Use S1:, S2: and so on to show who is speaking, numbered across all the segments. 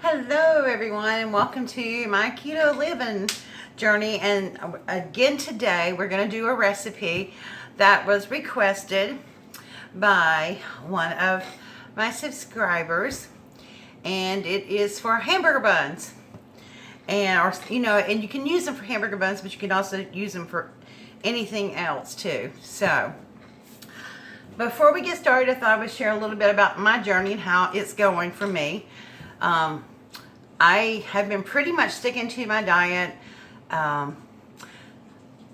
S1: Hello everyone, and welcome to my keto living journey. And again today we're going to do a recipe that was requested by one of my subscribers, and it is for hamburger buns. And and you can use them for hamburger buns, but you can also use them for anything else too. So before we get started, I thought I would share a little bit about my journey and how it's going for me. I have been pretty much sticking to my diet. I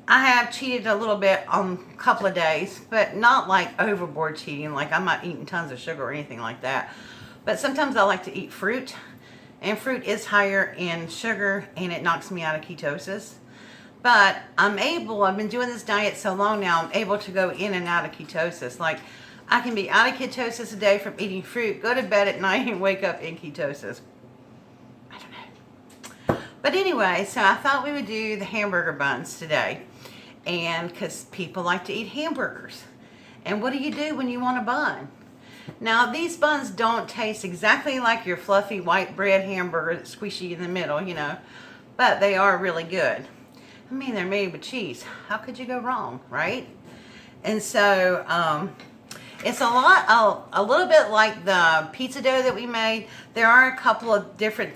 S1: have cheated a little bit on a couple of days, but not like overboard cheating, like I'm not eating tons of sugar or anything like that. But sometimes I like to eat fruit, and fruit is higher in sugar and it knocks me out of ketosis. But I've been doing this diet so long now, I'm able to go in and out of ketosis. Like I can be out of ketosis a day from eating fruit, go to bed at night and wake up in ketosis. But anyway, so I thought we would do the hamburger buns today, and because people like to eat hamburgers. And what do you do when you want a bun? Now, these buns don't taste exactly like your fluffy white bread hamburger that's squishy in the middle, but they are really good. I mean, they're made with cheese. How could you go wrong, right? And so it's a little bit like the pizza dough that we made. There are a couple of different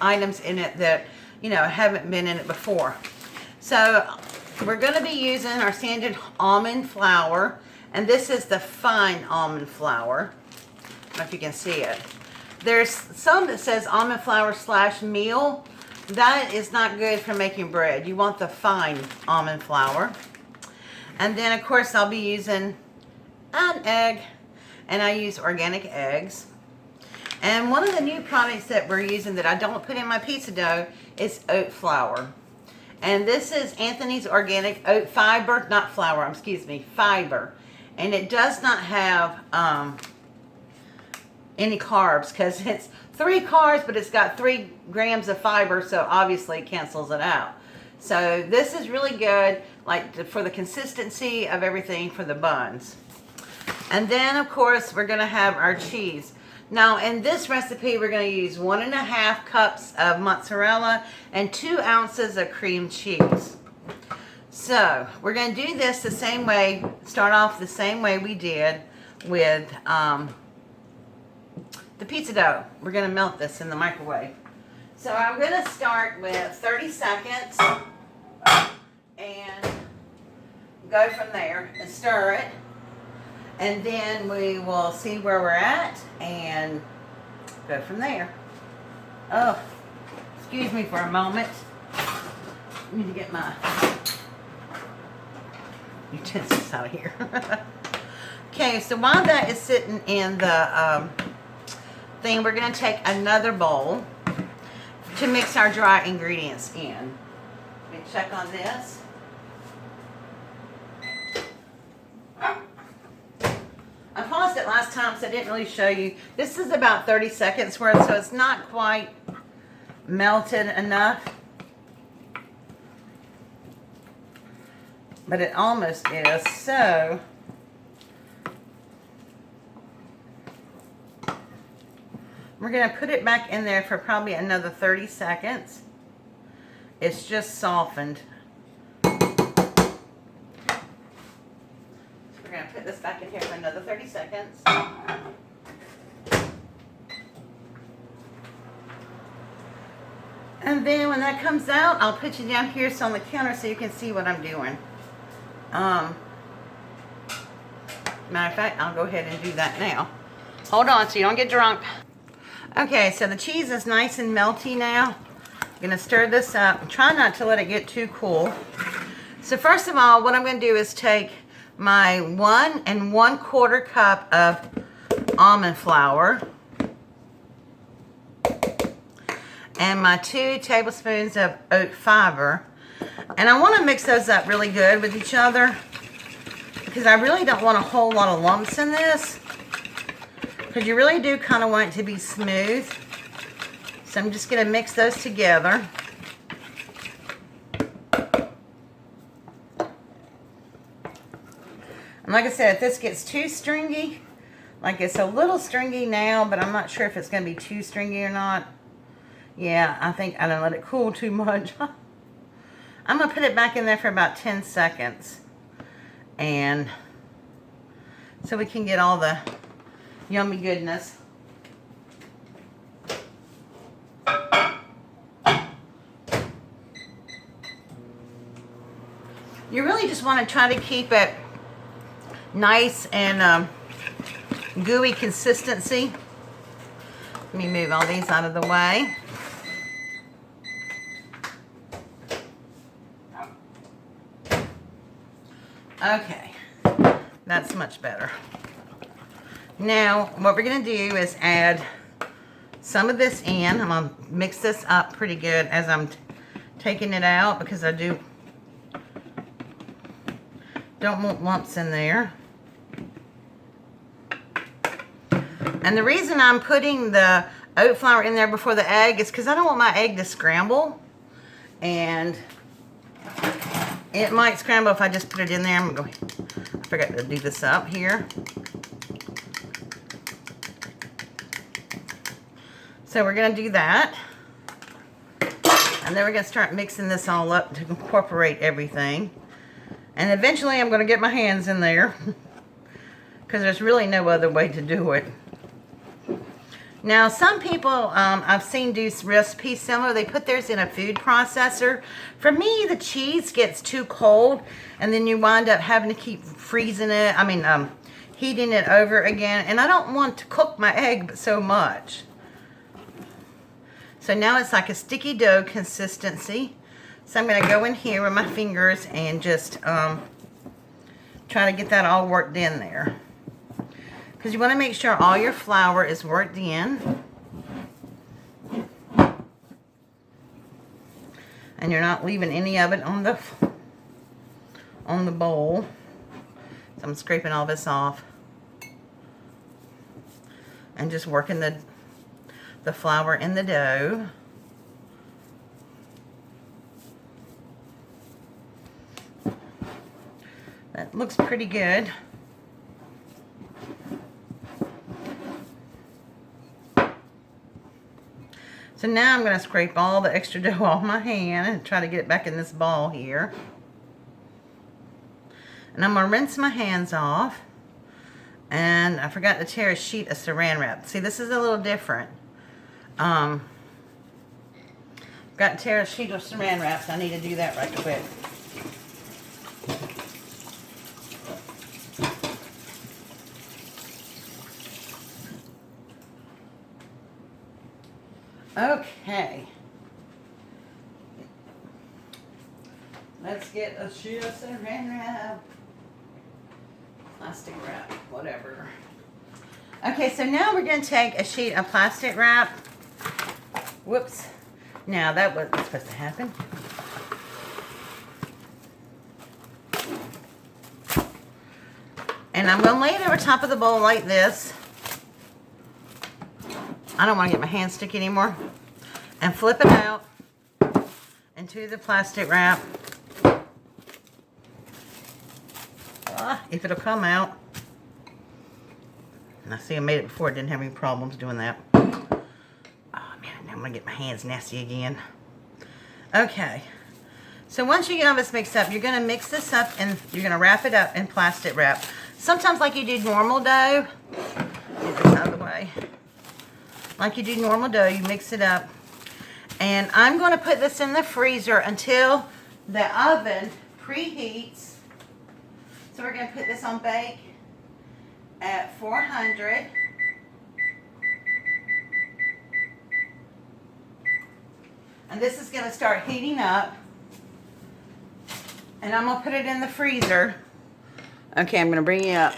S1: items in it that haven't been in it before. So we're going to be using our standard almond flour, and this is the fine almond flour. I don't know if you can see it. There's some that says almond flour / meal. That is not good for making bread. You want the fine almond flour. And then of course I'll be using an egg, and I use organic eggs. And one of the new products that we're using that I don't put in my pizza dough is oat flour. And this is Anthony's Organic Oat Fiber, not flour, fiber. And it does not have any carbs, because it's 3 carbs, but it's got 3 grams of fiber, so obviously it cancels it out. So this is really good, for the consistency of everything for the buns. And then of course we're going to have our cheese. Now in this recipe we're going to use 1.5 cups of mozzarella and 2 ounces of cream cheese. So we're going to do this the same way, start off the same way we did with the pizza dough. We're going to melt this in the microwave. So I'm going to start with 30 seconds and go from there and stir it. And then we will see where we're at and go from there. Oh, excuse me for a moment. I need to get my utensils out of here. Okay, so while that is sitting in the thing, we're going to take another bowl to mix our dry ingredients in. Let me check on this. I paused it last time, so I didn't really show you. This is about 30 seconds worth, so it's not quite melted enough. But it almost is, so we're going to put it back in there for probably another 30 seconds. It's just softened. We're going to put this back in here for another 30 seconds. And then when that comes out, I'll put you down here on the counter so you can see what I'm doing. Matter of fact, I'll go ahead and do that now. Hold on so you don't get drunk. Okay, so the cheese is nice and melty now. I'm going to stir this up. Try not to let it get too cool. So first of all, what I'm going to do is take my 1 1/4 cup of almond flour and my 2 tablespoons of oat fiber, and I want to mix those up really good with each other because I really don't want a whole lot of lumps in this, because you really do kind of want it to be smooth. So I'm just going to mix those together. And like I said, if this gets too stringy, like it's a little stringy now, but I'm not sure if it's going to be too stringy or not. Yeah, I think I don't let it cool too much. I'm going to put it back in there for about 10 seconds. And so we can get all the yummy goodness. You really just want to try to keep it nice and gooey consistency. Let me move all these out of the way. Okay, that's much better. Now, what we're going to do is add some of this in. I'm going to mix this up pretty good as I'm taking it out because I don't want lumps in there. And the reason I'm putting the oat flour in there before the egg is because I don't want my egg to scramble. And it might scramble if I just put it in there. I forgot to do this up here. So we're going to do that. And then we're going to start mixing this all up to incorporate everything. And eventually I'm going to get my hands in there because there's really no other way to do it. Now, some people I've seen do recipes similar. They put theirs in a food processor. For me, the cheese gets too cold, and then you wind up having to keep freezing it. Heating it over again. And I don't want to cook my egg so much. So now it's like a sticky dough consistency. So I'm going to go in here with my fingers and just try to get that all worked in there. Because you want to make sure all your flour is worked in. And you're not leaving any of it on the bowl. So I'm scraping all this off. And just working the flour in the dough. That looks pretty good. So now I'm going to scrape all the extra dough off my hand and try to get it back in this ball here. And I'm going to rinse my hands off. And I forgot to tear a sheet of saran wrap. See, this is a little different. Got to tear a sheet of saran wrap, so I need to do that right quick. Okay. Let's get a sheet of saran wrap. Plastic wrap, whatever. Okay, so now we're going to take a sheet of plastic wrap. Whoops. Now that wasn't supposed to happen. And I'm going to lay it over top of the bowl like this. I don't want to get my hands sticky anymore. And flip it out into the plastic wrap. If it'll come out. And I see I made it before. I didn't have any problems doing that. Oh man, now I'm going to get my hands nasty again. Okay. So once you get all this mixed up, you're going to mix this up and you're going to wrap it up in plastic wrap. Sometimes like you do normal dough. Get this out of the way. Like you do normal dough, you mix it up. And I'm going to put this in the freezer until the oven preheats. So we're going to put this on bake at 400. And this is going to start heating up. And I'm going to put it in the freezer. Okay, I'm going to bring you up.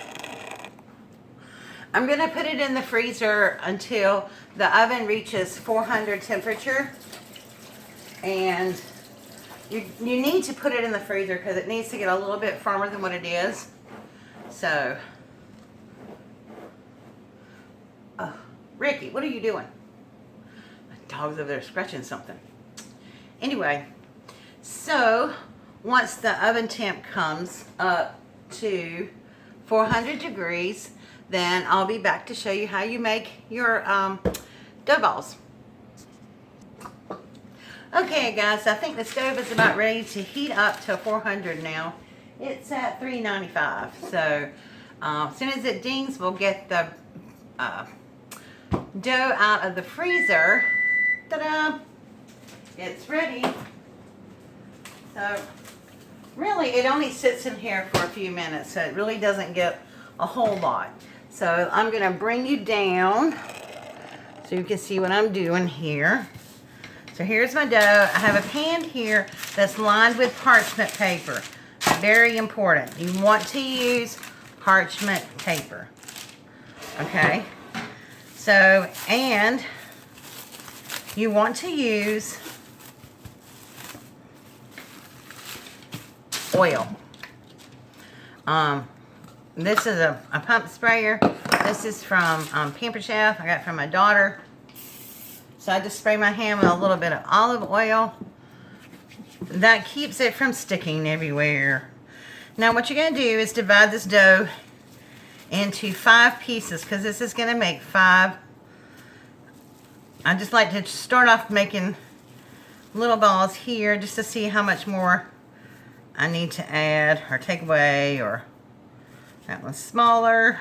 S1: I'm going to put it in the freezer until the oven reaches 400 temperature. And you need to put it in the freezer because it needs to get a little bit firmer than what it is. So, oh, Ricky, what are you doing? My dog's over there scratching something. Anyway, so once the oven temp comes up to 400 degrees, then I'll be back to show you how you make your dough balls. Okay, guys, I think the stove is about ready to heat up to 400 now. It's at 395. So as soon as it dings, we'll get the dough out of the freezer. Ta-da! It's ready. So really, it only sits in here for a few minutes, so it really doesn't get a whole lot. So I'm going to bring you down so you can see what I'm doing here. So here's my dough. I have a pan here that's lined with parchment paper. Very important. You want to use parchment paper. Okay? So, and you want to use oil. This is a pump sprayer. This is from Pamper Chef. I got it from my daughter. So I just spray my hand with a little bit of olive oil. That keeps it from sticking everywhere. Now what you're going to do is divide this dough into 5 pieces, because this is going to make 5. I just like to start off making little balls here just to see how much more I need to add or take away. Or that one's smaller.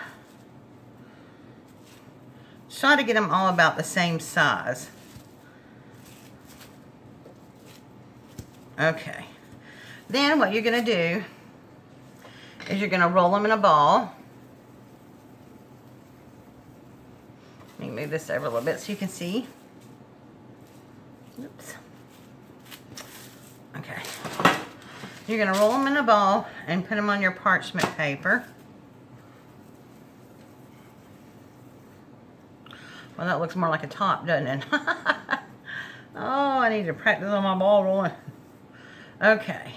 S1: Try to get them all about the same size. Okay. Then what you're going to do is you're going to roll them in a ball. Let me move this over a little bit so you can see. Oops. Okay. You're going to roll them in a ball and put them on your parchment paper. Well, that looks more like a top, doesn't it? Oh, I need to practice on my ball rolling. Okay.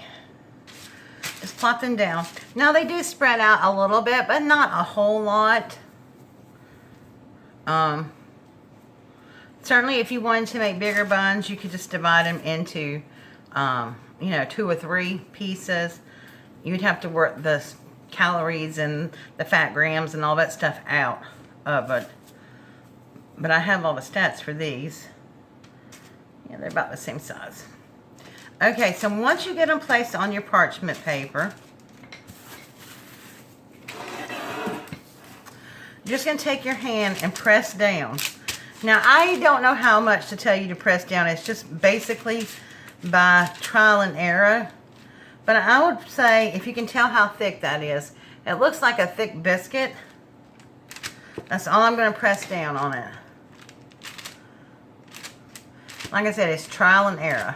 S1: Just plop them down. Now, they do spread out a little bit, but not a whole lot. Certainly, if you wanted to make bigger buns, you could just divide them into, you know, 2 or 3 pieces. You'd have to work the calories and the fat grams and all that stuff out of it. But I have all the stats for these. Yeah, they're about the same size. Okay, so once you get them placed on your parchment paper, you're just going to take your hand and press down. Now, I don't know how much to tell you to press down. It's just basically by trial and error. But I would say, if you can tell how thick that is, it looks like a thick biscuit. That's all I'm going to press down on it. Like I said, it's trial and error.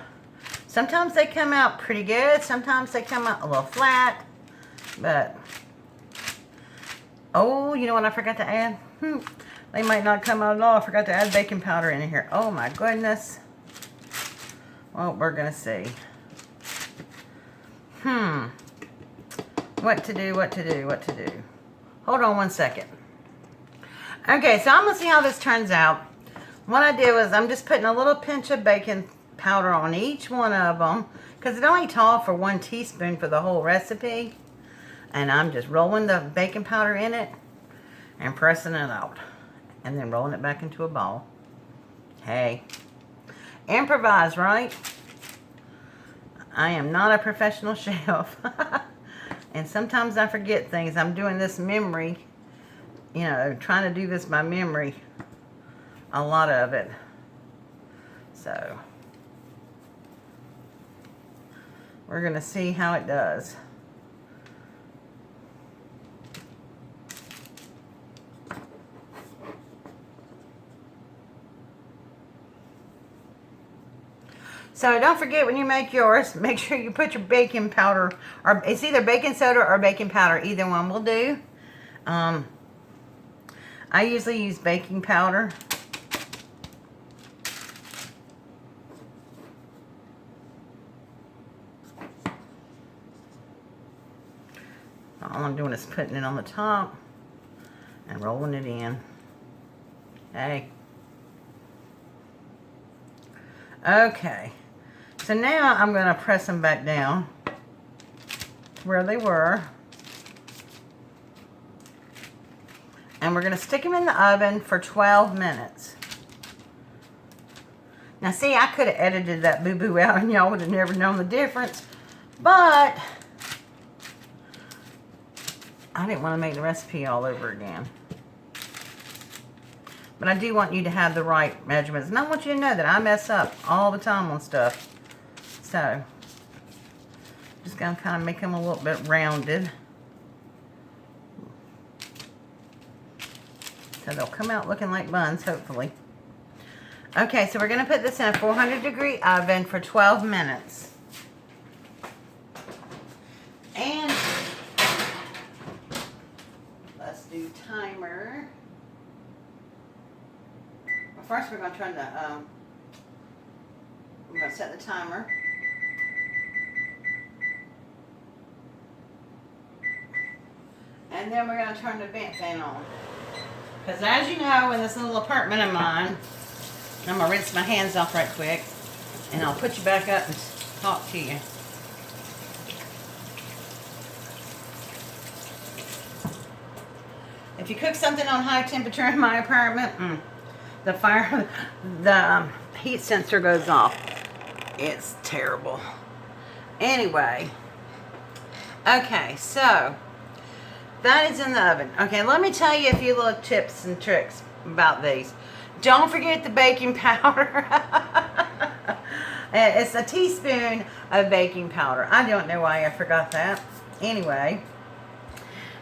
S1: Sometimes they come out pretty good. Sometimes they come out a little flat. But, oh, you know what I forgot to add? They might not come out at all. I forgot to add baking powder in here. Oh, my goodness. Well, we're going to see. What to do, what to do, what to do. Hold on one second. Okay, so I'm going to see how this turns out. What I do is I'm just putting a little pinch of baking powder on each one of them, because it only called for 1 teaspoon for the whole recipe. And I'm just rolling the baking powder in it and pressing it out. And then rolling it back into a ball. Hey, improvise, right? I am not a professional chef. And sometimes I forget things. I'm doing this memory, you know, trying to do this by memory. A lot of it. So, we're going to see how it does. So don't forget, when you make yours, make sure you put your baking powder, or it's either baking soda or baking powder. Either one will do. I usually use baking powder. All I'm doing is putting it on the top and rolling it in. Hey. Okay. So now I'm going to press them back down to where they were. And we're going to stick them in the oven for 12 minutes. Now see, I could have edited that boo-boo out and y'all would have never known the difference. But I didn't want to make the recipe all over again. But I do want you to have the right measurements. And I want you to know that I mess up all the time on stuff. So, just going to kind of make them a little bit rounded. So they'll come out looking like buns, hopefully. Okay, so we're going to put this in a 400-degree oven for 12 minutes. And let's do timer. Well, first we're going to turn the, we're going to set the timer. And then we're going to turn the vent fan on. Because as you know, in this little apartment of mine, I'm going to rinse my hands off right quick. And I'll put you back up and talk to you. If you cook something on high temperature in my apartment, the heat sensor goes off. It's terrible. Anyway. Okay, so that is in the oven. Okay, let me tell you a few little tips and tricks about these. Don't forget the baking powder. It's a teaspoon of baking powder. I don't know why I forgot that. Anyway.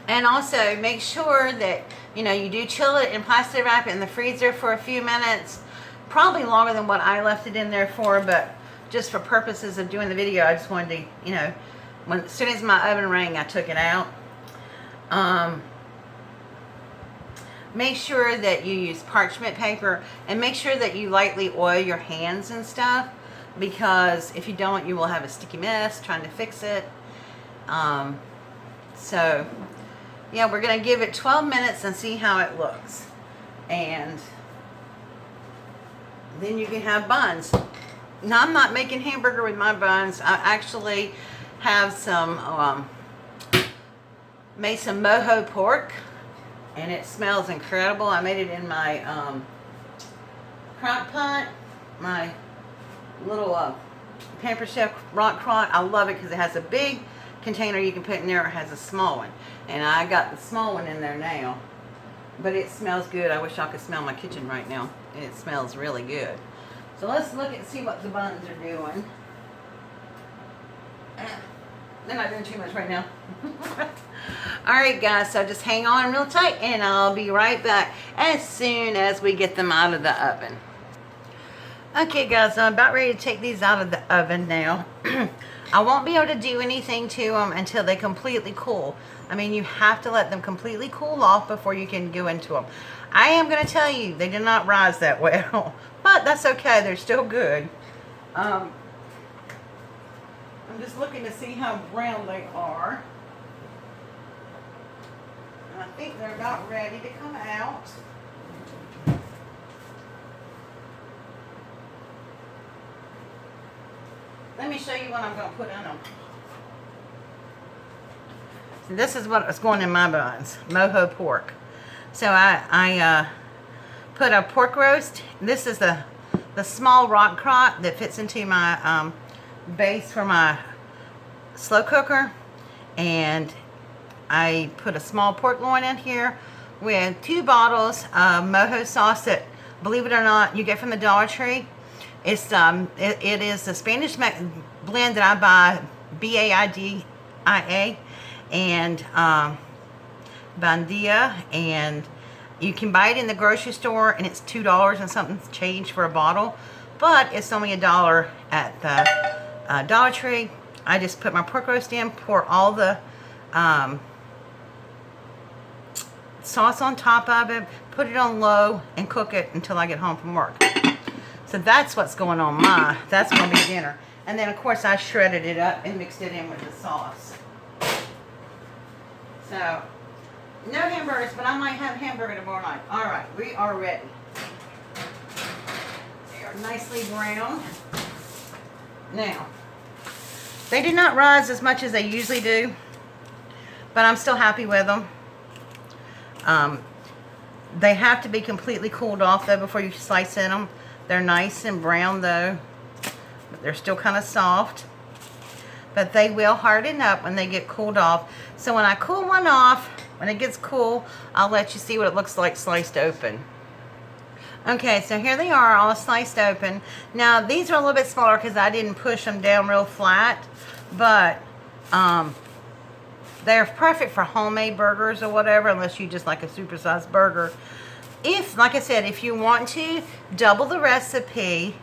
S1: And also make sure that, you know, you do chill it and plastic wrap it in the freezer for a few minutes. Probably longer than what I left it in there for, but just for purposes of doing the video, I just wanted to, you know, as soon as my oven rang, I took it out. Make sure that you use parchment paper and make sure that you lightly oil your hands and stuff, because if you don't, you will have a sticky mess trying to fix it. So yeah, we're going to give it 12 minutes and see how it looks. And then you can have buns. Now, I'm not making hamburger with my buns. I actually have some, made some mojo pork. And it smells incredible. I made it in my crock pot. My little Pampered Chef rock crock. I love it because it has a big container you can put in there. It has a small one. And I got the small one in there now. But it smells good. I wish I could smell my kitchen right now. It smells really good. So let's look and see what the buns are doing. They're not doing too much right now. Alright guys, so just hang on real tight and I'll be right back as soon as we get them out of the oven. Okay guys, I'm about ready to take these out of the oven now. I won't be able to do anything to them until they completely cool. I mean, you have to let them completely cool off before you can go into them. I am going to tell you, they did not rise that well. But that's okay, they're still good. I'm just looking to see how brown they are. And I think they're about ready to come out. Let me show you what I'm going to put in them. So this is what is going in my buns. Mojo pork. So I put a pork roast. This is the small rock crock that fits into my base for my slow cooker. And I put a small pork loin in here with 2 bottles of mojo sauce that, believe it or not, you get from the Dollar Tree. It's it is the Spanish blend that I buy, Baidia, and Bandia, and you can buy it in the grocery store, and it's $2 and something change for a bottle, but it's only $1 at the Dollar Tree. I just put my pork roast in, pour all the sauce on top of it, put it on low, and cook it until I get home from work. So that's what's going on that's going to be dinner. And then, of course, I shredded it up and mixed it in with the sauce. So, no hamburgers, but I might have hamburger tomorrow night. All right, we are ready. They are nicely brown. Now, they did not rise as much as they usually do, but I'm still happy with them. They have to be completely cooled off, though, before you slice in them. They're nice and brown though, but they're still kind of soft. But they will harden up when they get cooled off. So when I cool one off, when it gets cool, I'll let you see what it looks like sliced open. Okay, so here they are all sliced open. Now these are a little bit smaller because I didn't push them down real flat, but they're perfect for homemade burgers or whatever, unless you just like a supersized burger. If, like I said, if you want to double the recipe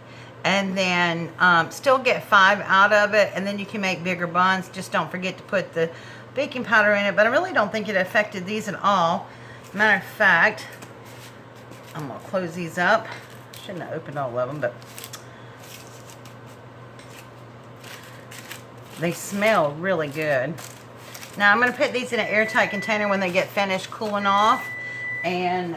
S1: and then still get 5 out of it, and then you can make bigger buns, just don't forget to put the baking powder in it. But I really don't think it affected these at all. Matter of fact, I'm going to close these up. Shouldn't have opened all of them, but they smell really good. Now I'm going to put these in an airtight container when they get finished cooling off. And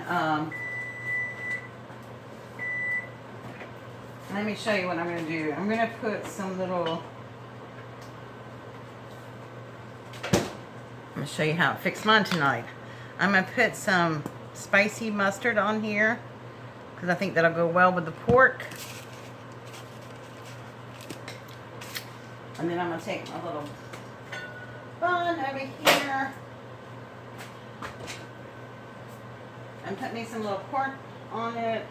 S1: let me show you what I'm going to do. I'm going to put some little... I'm going to show you how I fix mine tonight. I'm going to put some spicy mustard on here because I think that'll go well with the pork. And then I'm going to take my little bun over here and put me some little pork on it.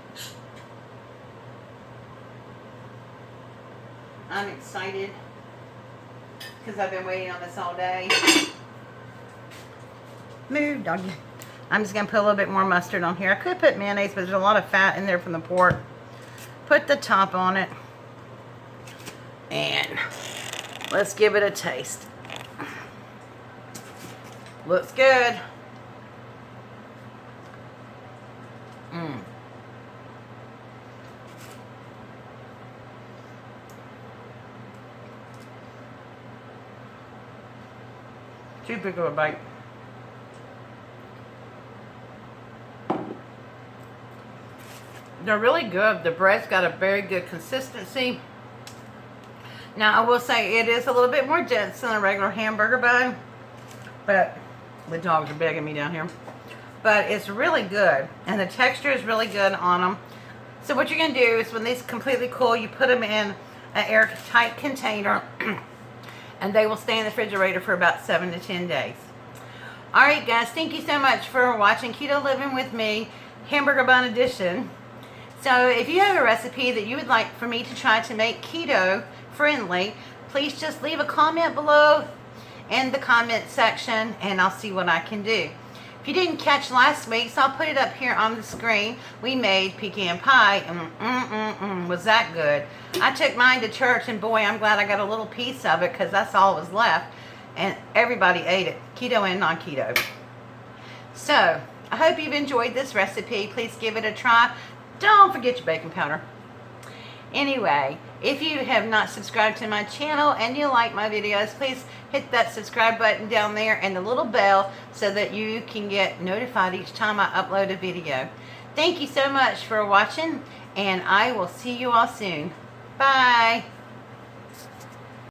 S1: I'm excited because I've been waiting on this all day. Move, doggy. I'm just going to put a little bit more mustard on here. I could put mayonnaise, but there's a lot of fat in there from the pork. Put the top on it. And let's give it a taste. Looks good. Too big of a bite. They're really good. The bread's got a very good consistency. Now I will say it is a little bit more dense than a regular hamburger bun, but the dogs are begging me down here. But it's really good, and the texture is really good on them. So what you're going to do is when these completely cool, you put them in an airtight container, and they will stay in the refrigerator for about 7 to 10 days. Alright guys, thank you so much for watching Keto Living with me, Hamburger Bun Edition. So if you have a recipe that you would like for me to try to make keto friendly, please just leave a comment below in the comment section and I'll see what I can do. If you didn't catch last week's, I'll put it up here on the screen. We made pecan pie and was that good. I took mine to church and boy, I'm glad I got a little piece of it because that's all that was left. And everybody ate it, keto and non-keto. So, I hope you've enjoyed this recipe. Please give it a try. Don't forget your baking powder. Anyway, if you have not subscribed to my channel and you like my videos, please hit that subscribe button down there and the little bell so that you can get notified each time I upload a video. Thank you so much for watching, and I will see you all soon. Bye.